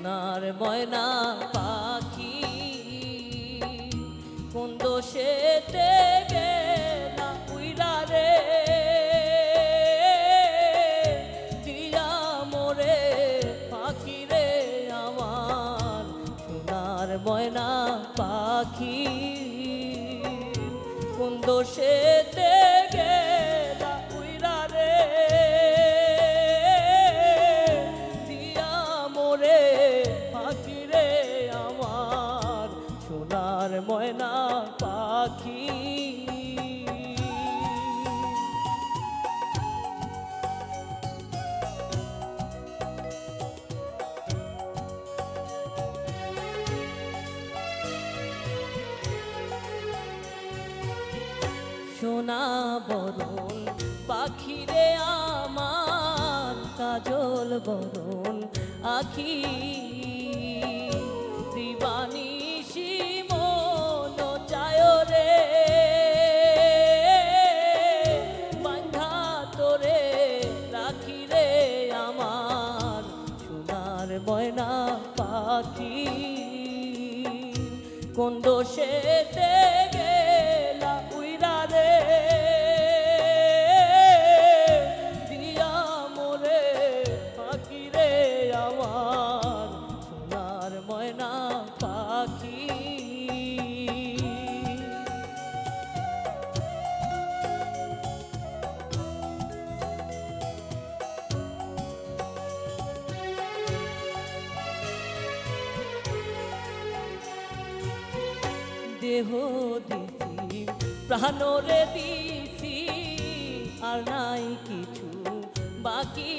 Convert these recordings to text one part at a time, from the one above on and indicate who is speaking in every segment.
Speaker 1: সোনার ময়না পাখি কোন দোষেতে গেলা উইরা রে দিয়া মোরে পাখি রে আমার সোনার ময়না পাখি কোন দোষেতে গেলা উইরা রে দিয়া মোরে পাখি রে আমার সোনার ময়না পাখি সোনা বরণ পাখি রে আমার কাজল বরণ আখি দিবানিশি মন চায় রে বাঁধা তোরে রাখি রে আমার সোনার ময়না পাখি কোন দোষেতে গেলা উইরা রে দিয়া মোরে পাখি রে আমার সোনার ময়না পাখি দেহ দিছি প্রাণরে দিছি আর নাই কিছু বাকি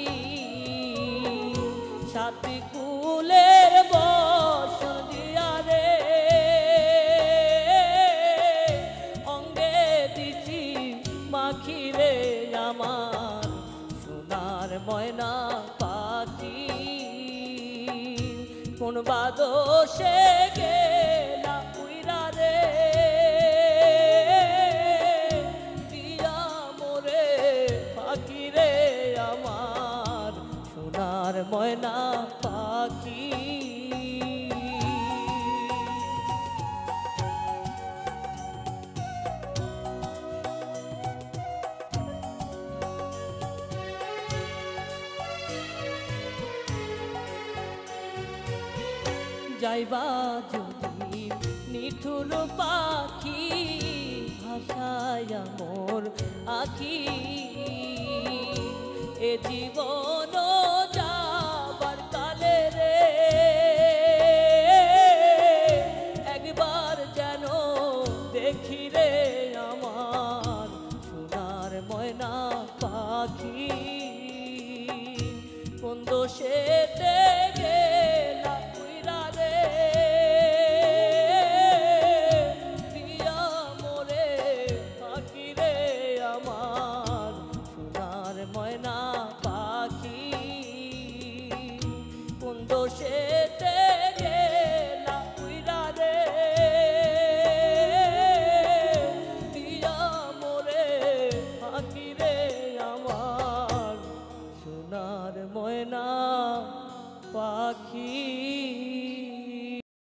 Speaker 1: সাথী কুলের বস দিয়া রে অঙ্গে দিছি মাখি রে আমার সোনার ময়না পাখি কোন বাদোষে গেলা উইরা রে দিয়া মোরে পাখি রে আমার সোনার ময়না পাখি যাইবা যদি নিঠুর পাখি ভাষায়া মোর আখি এ জীবন যাবার কালে রে একবার যেন দেখি রে আমার সোনার ময়না পাখি কোন দোষেতে